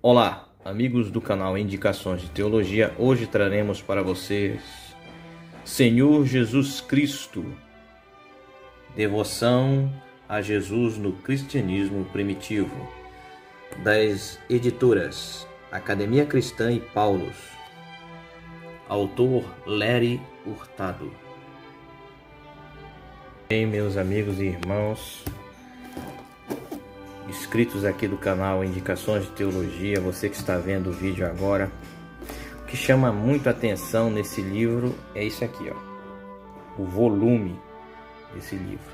Olá, amigos do canal Indicações de Teologia. Hoje traremos para vocês Senhor Jesus Cristo, devoção a Jesus no cristianismo primitivo, das editoras Academia Cristã e Paulus, autor Lery Hurtado. Bem, meus amigos e irmãos, inscritos aqui do canal Indicações de Teologia, você que está vendo o vídeo agora, o que chama muito a atenção nesse livro é isso aqui, ó, o volume desse livro.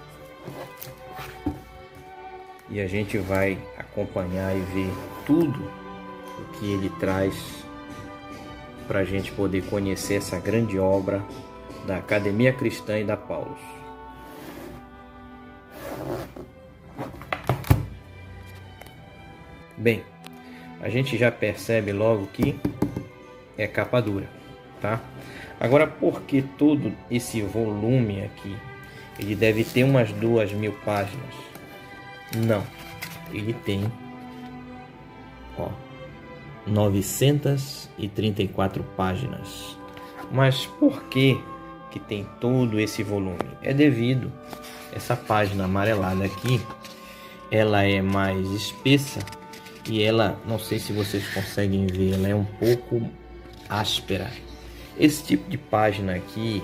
E a gente vai acompanhar e ver tudo o que ele traz para a gente poder conhecer essa grande obra da Academia Cristã e da Paulus. Bem, a gente já percebe logo que é capa dura, tá? Agora, por que todo esse volume aqui? Ele deve ter umas 2.000 páginas. Não, ele tem, ó, 934 páginas. Mas por que tem todo esse volume? É devido essa página amarelada aqui, ela é mais espessa. E ela, não sei se vocês conseguem ver, ela é um pouco áspera. Esse tipo de página aqui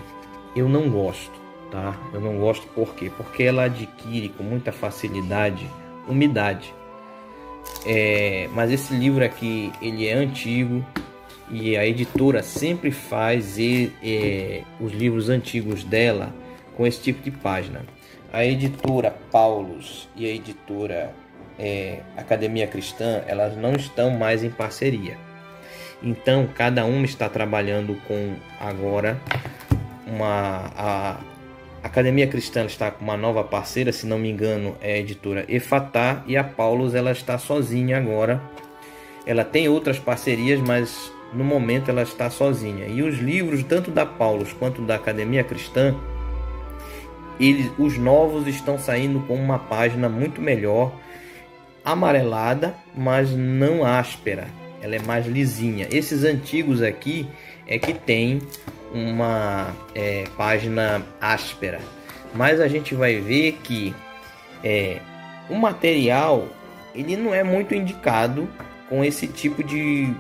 eu não gosto, tá? Eu não gosto por quê? Porque ela adquire com muita facilidade umidade. Mas esse livro aqui, ele é antigo e a editora sempre faz os livros antigos dela com esse tipo de página. A editora Paulus e a editora Academia Cristã, elas não estão mais em parceria. Então cada uma está trabalhando com agora a Academia Cristã está com uma nova parceira, se não me engano é a editora Efatá, e a Paulus ela está sozinha agora. Ela tem outras parcerias, mas no momento ela está sozinha. E os livros tanto da Paulus quanto da Academia Cristã, os novos estão saindo com uma página muito melhor, amarelada, mas não áspera, ela é mais lisinha. Esses antigos aqui é que tem uma página áspera, mas a gente vai ver que o material ele não é muito indicado com esse tipo de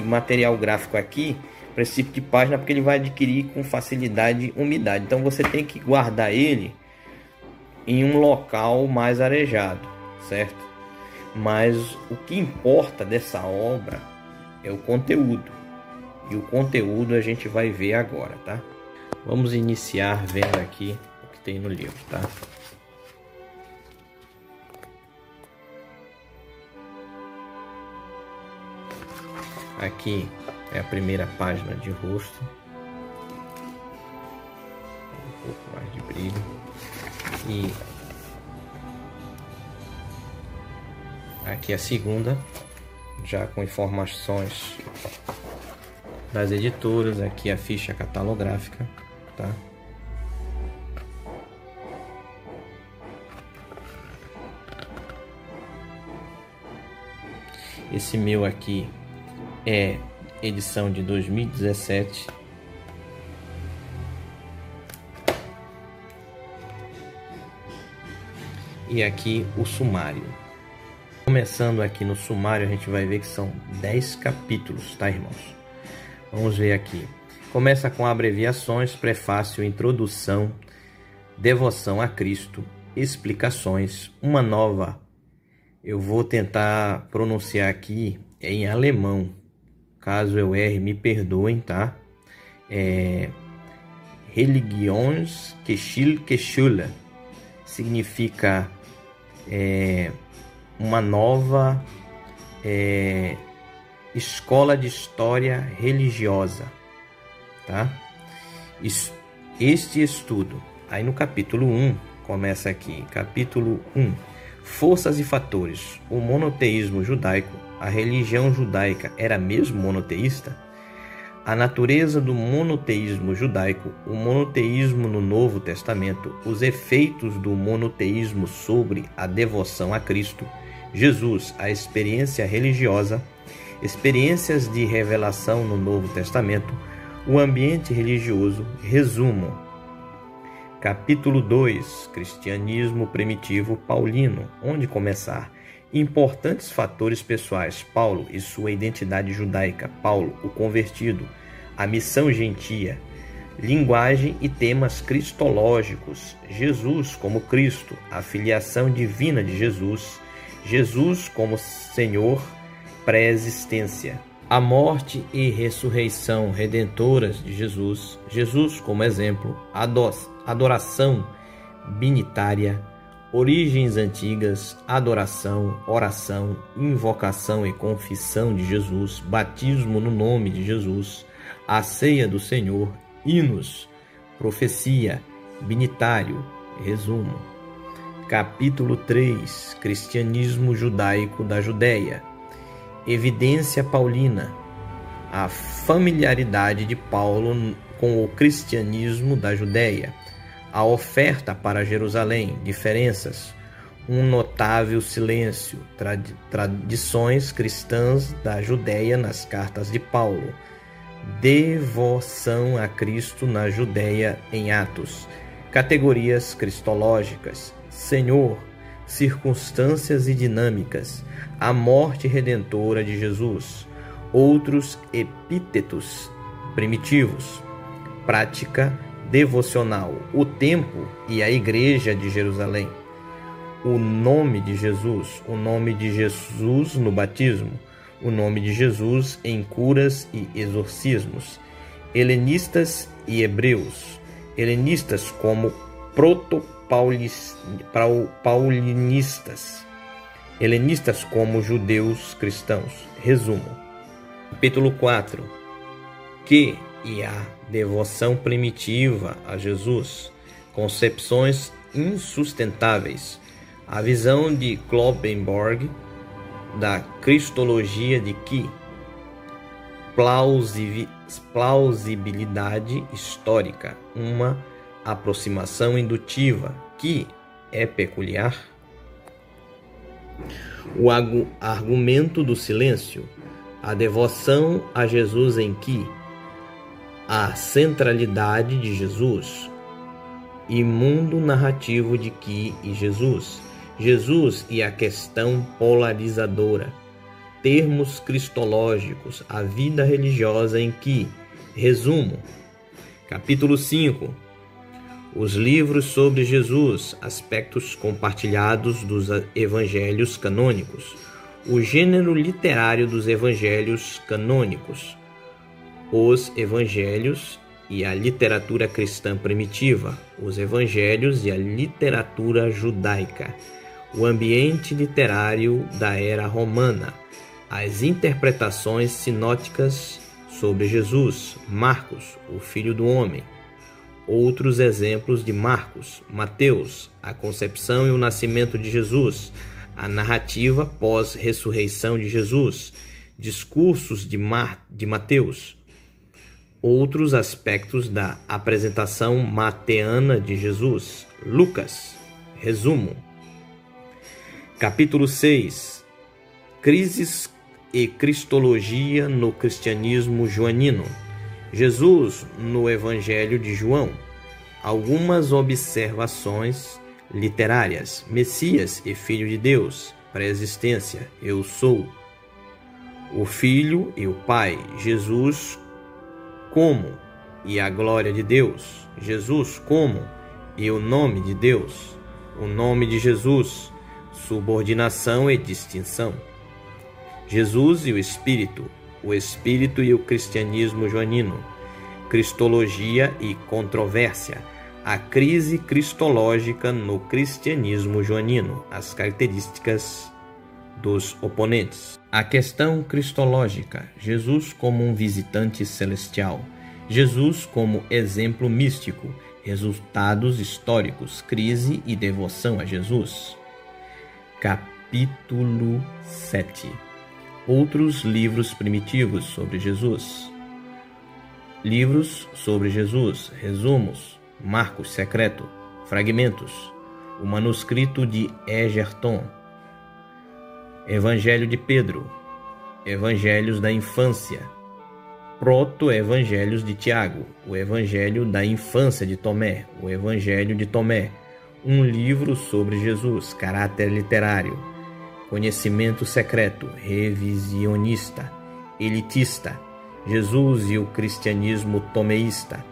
material gráfico aqui, para esse tipo de página, porque ele vai adquirir com facilidade umidade. Então você tem que guardar ele em um local mais arejado, certo? Mas o que importa dessa obra é o conteúdo. E o conteúdo a gente vai ver agora, tá? Vamos iniciar vendo aqui o que tem no livro, tá? Aqui é a primeira página de rosto. Um pouco mais de brilho. E aqui a segunda, já com informações das editoras. Aqui a ficha catalográfica, tá? Esse meu aqui é edição de 2017. E aqui o sumário. Começando aqui no sumário, a gente vai ver que são 10 capítulos, tá, irmãos? Vamos ver aqui. Começa com abreviações, prefácio, introdução, devoção a Cristo, explicações, uma nova. Eu vou tentar pronunciar aqui em alemão. Caso eu erre, me perdoem, tá? Religionsgeschichte significa uma nova escola de história religiosa, tá? Este estudo, aí no capítulo 1, começa aqui, capítulo 1, forças e fatores. O monoteísmo judaico, a religião judaica era mesmo monoteísta? A natureza do monoteísmo judaico, o monoteísmo no Novo Testamento, os efeitos do monoteísmo sobre a devoção a Cristo, Jesus, a experiência religiosa experiências de revelação no Novo Testamento, o ambiente religioso, resumo. Capítulo 2, Cristianismo primitivo paulino, onde começar. Importantes fatores pessoais, Paulo e sua identidade judaica, Paulo, o convertido, a missão gentia, linguagem e temas cristológicos, Jesus como Cristo, a filiação divina de Jesus, Jesus como Senhor, pré-existência, a morte e ressurreição redentoras de Jesus, Jesus como exemplo, adoração binitária, origens antigas, adoração, oração, invocação e confissão de Jesus, batismo no nome de Jesus, a ceia do Senhor, hinos, profecia, binitário, resumo. Capítulo 3, Cristianismo judaico da Judéia, evidência paulina, a familiaridade de Paulo com o cristianismo da Judéia, a oferta para Jerusalém, diferenças, um notável silêncio, tradições cristãs da Judéia nas cartas de Paulo, devoção a Cristo na Judéia em Atos, categorias cristológicas, Senhor, circunstâncias e dinâmicas, a morte redentora de Jesus, outros epítetos primitivos, prática devocional, o templo e a igreja de Jerusalém, o nome de Jesus no batismo, o nome de Jesus em curas e exorcismos, helenistas e hebreus, helenistas como proto-paulinistas, helenistas como judeus cristãos. Resumo. Capítulo 4. Que e a devoção primitiva a Jesus, concepções insustentáveis, a visão de Kloppenborg da cristologia de que, plausibilidade histórica, uma aproximação indutiva que é peculiar, o argumento do silêncio, a devoção a Jesus em que, a centralidade de Jesus e mundo narrativo de que e Jesus e a questão polarizadora, termos cristológicos, a vida religiosa em que, resumo. Capítulo 5, os livros sobre Jesus, aspectos compartilhados dos evangelhos canônicos, o gênero literário dos evangelhos canônicos, os evangelhos e a literatura cristã primitiva, os evangelhos e a literatura judaica, o ambiente literário da era romana, as interpretações sinóticas sobre Jesus, Marcos, o Filho do Homem, outros exemplos de Marcos, Mateus, a concepção e o nascimento de Jesus, a narrativa pós-ressurreição de Jesus, discursos de Mateus, outros aspectos da apresentação mateana de Jesus, Lucas. Resumo. Capítulo 6. Crises e cristologia no cristianismo joanino. Jesus no Evangelho de João. Algumas observações literárias. Messias e Filho de Deus. Pré-existência. Eu sou. O Filho e o Pai. Jesus como e a glória de Deus. Jesus como e o nome de Deus. O nome de Jesus. Subordinação e distinção. Jesus e o Espírito e o cristianismo joanino, cristologia e controvérsia, a crise cristológica no cristianismo joanino, as características dos oponentes. A questão cristológica, Jesus como um visitante celestial, Jesus como exemplo místico, resultados históricos, crise e devoção a Jesus. Capítulo 7. Outros livros primitivos sobre Jesus. Livros sobre Jesus, resumos, Marcos secreto, fragmentos, o manuscrito de Egerton, Evangelho de Pedro, Evangelhos da infância, proto-evangelhos de Tiago, o Evangelho da infância de Tomé, o Evangelho de Tomé, um livro sobre Jesus, caráter literário, conhecimento secreto, revisionista, elitista, Jesus e o cristianismo tomeísta,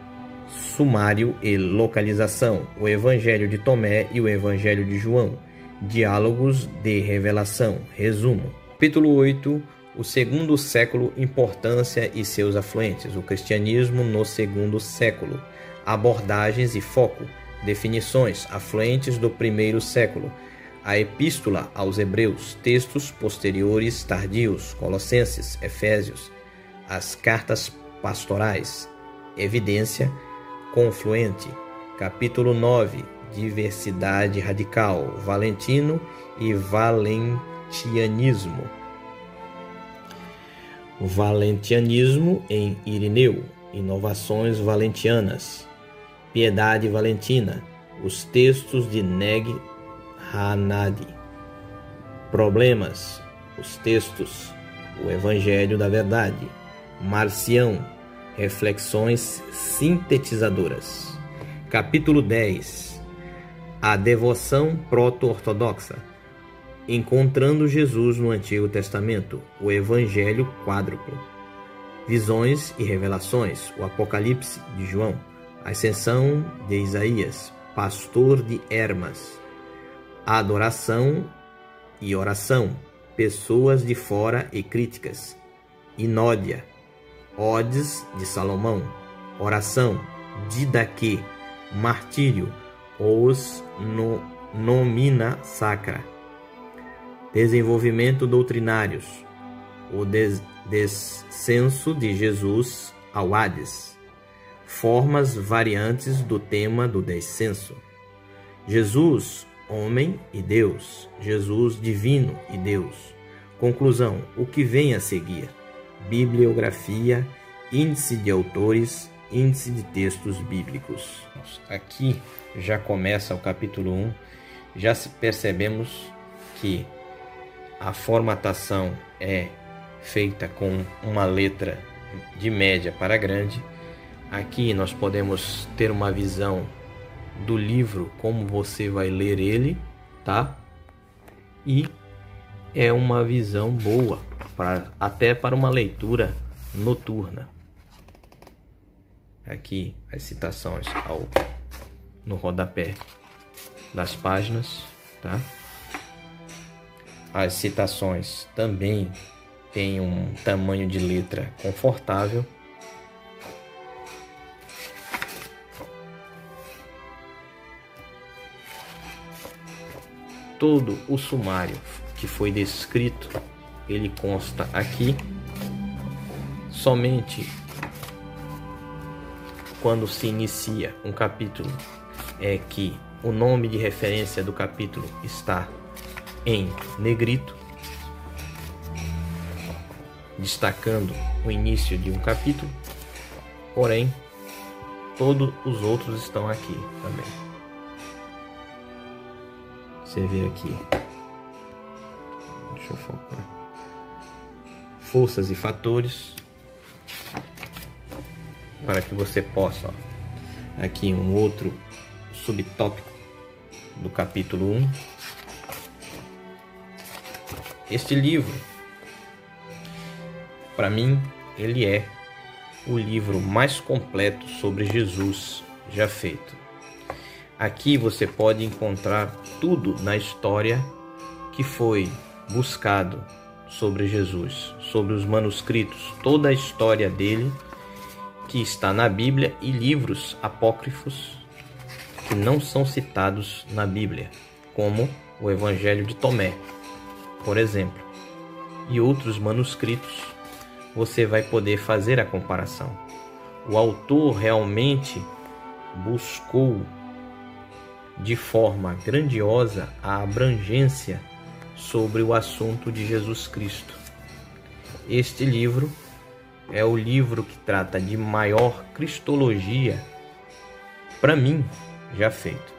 sumário e localização, o Evangelho de Tomé e o Evangelho de João, diálogos de revelação, resumo. Capítulo 8, o segundo século, importância e seus afluentes, o cristianismo no segundo século, abordagens e foco, definições, afluentes do primeiro século, a epístola aos Hebreus, textos posteriores tardios, Colossenses, Efésios, as cartas pastorais, evidência confluente, capítulo 9, diversidade radical, Valentino e valentianismo. Valentianismo em Irineu, inovações valentianas, piedade valentina, os textos de Neg Hammadi, problemas, os textos, o Evangelho da Verdade, Marcião, reflexões sintetizadoras. Capítulo 10, a devoção proto-ortodoxa, encontrando Jesus no Antigo Testamento, o Evangelho quádruplo, visões e revelações, o Apocalipse de João, a ascensão de Isaías, pastor de Hermas, adoração e oração, pessoas de fora e críticas, Inódia, Odes de Salomão, oração, Didaquê, martírio, os nomina sacra, desenvolvimento doutrinários, o descenso de Jesus ao Hades, formas variantes do tema do descenso, Jesus, homem e Deus, Jesus divino e Deus. Conclusão, o que vem a seguir, bibliografia, índice de autores, índice de textos bíblicos. Aqui já começa o capítulo 1, já percebemos que a formatação é feita com uma letra de média para grande. Aqui nós podemos ter uma visão do livro, como você vai ler ele, tá? E é uma visão boa, até para uma leitura noturna. Aqui as citações no rodapé das páginas, tá? As citações também têm um tamanho de letra confortável. Todo o sumário que foi descrito, ele consta aqui. Somente quando se inicia um capítulo é que o nome de referência do capítulo está em negrito, destacando o início de um capítulo, porém todos os outros estão aqui também. Você vê aqui, deixa eu focar, forças e fatores, para que você possa, aqui um outro subtópico do capítulo 1. Este livro, para mim, ele é o livro mais completo sobre Jesus já feito. Aqui você pode encontrar tudo na história que foi buscado sobre Jesus, sobre os manuscritos, toda a história dele que está na Bíblia e livros apócrifos que não são citados na Bíblia, como o Evangelho de Tomé, por exemplo, e outros manuscritos. Você vai poder fazer a comparação. O autor realmente buscou de forma grandiosa a abrangência sobre o assunto de Jesus Cristo. Este livro é o livro que trata de maior cristologia, para mim, já feito.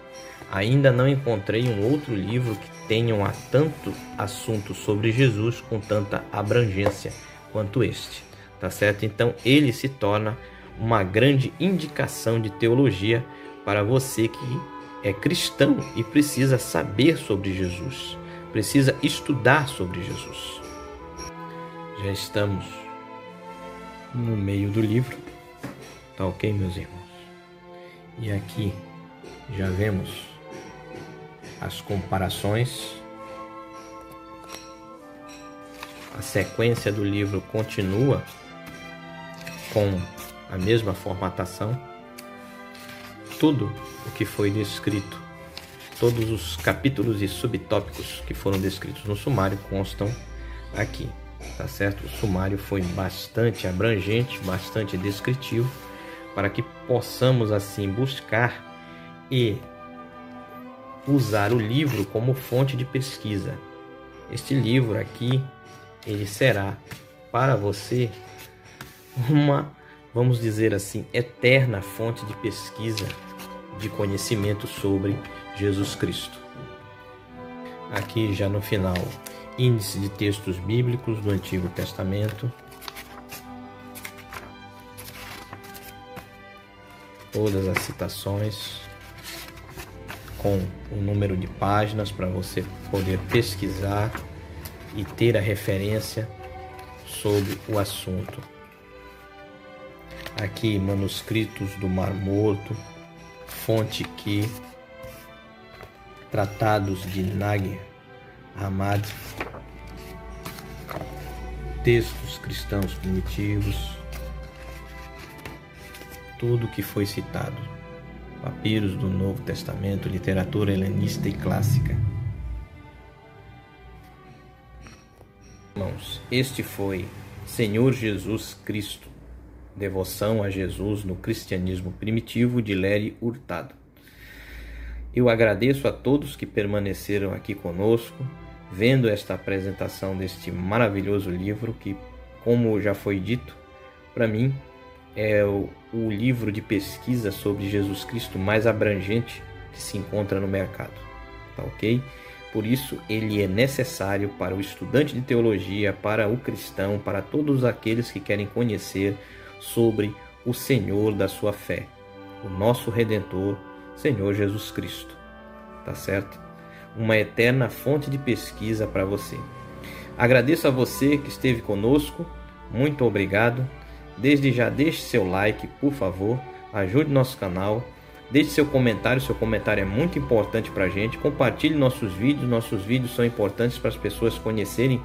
Ainda não encontrei um outro livro que tenha tanto assunto sobre Jesus com tanta abrangência quanto este, tá certo? Então ele se torna uma grande indicação de teologia para você que é cristão e precisa saber sobre Jesus, precisa estudar sobre Jesus. Já estamos no meio do livro, tá ok, meus irmãos? E aqui já vemos as comparações. A sequência do livro continua com a mesma formatação. Tudo o que foi descrito, todos os capítulos e subtópicos que foram descritos no sumário constam aqui, tá certo? O sumário foi bastante abrangente, bastante descritivo, para que possamos assim buscar e usar o livro como fonte de pesquisa. Este livro aqui, ele será para você uma, vamos dizer assim, eterna fonte de pesquisa, de conhecimento sobre Jesus Cristo. Aqui já no final, índice de textos bíblicos do Antigo Testamento. Todas as citações com o número de páginas para você poder pesquisar e ter a referência sobre o assunto. Aqui manuscritos do Mar Morto, fonte que tratados de Nag Hammadi, textos cristãos primitivos, tudo que foi citado, papiros do Novo Testamento, literatura helenista e clássica. Irmãos, este foi Senhor Jesus Cristo, Devoção a Jesus no Cristianismo Primitivo, de Léry Hurtado. Eu agradeço a todos que permaneceram aqui conosco, vendo esta apresentação deste maravilhoso livro que, como já foi dito, para mim é o livro de pesquisa sobre Jesus Cristo mais abrangente que se encontra no mercado, tá ok? Por isso ele é necessário para o estudante de teologia, para o cristão, para todos aqueles que querem conhecer sobre o Senhor da sua fé, o nosso Redentor, Senhor Jesus Cristo, tá certo? Uma eterna fonte de pesquisa para você. Agradeço a você que esteve conosco, muito obrigado. Desde já deixe seu like, por favor, ajude nosso canal, deixe seu comentário é muito importante para a gente. Compartilhe nossos vídeos são importantes para as pessoas conhecerem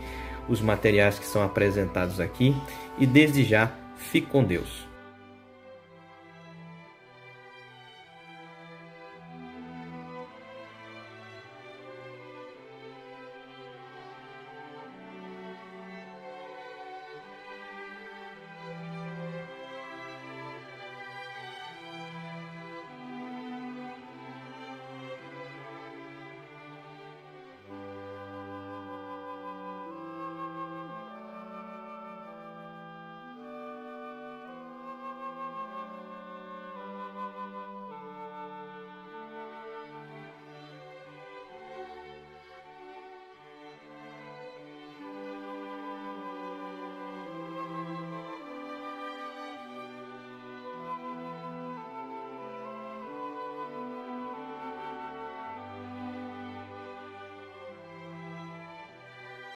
os materiais que são apresentados aqui. E desde já, fique com Deus.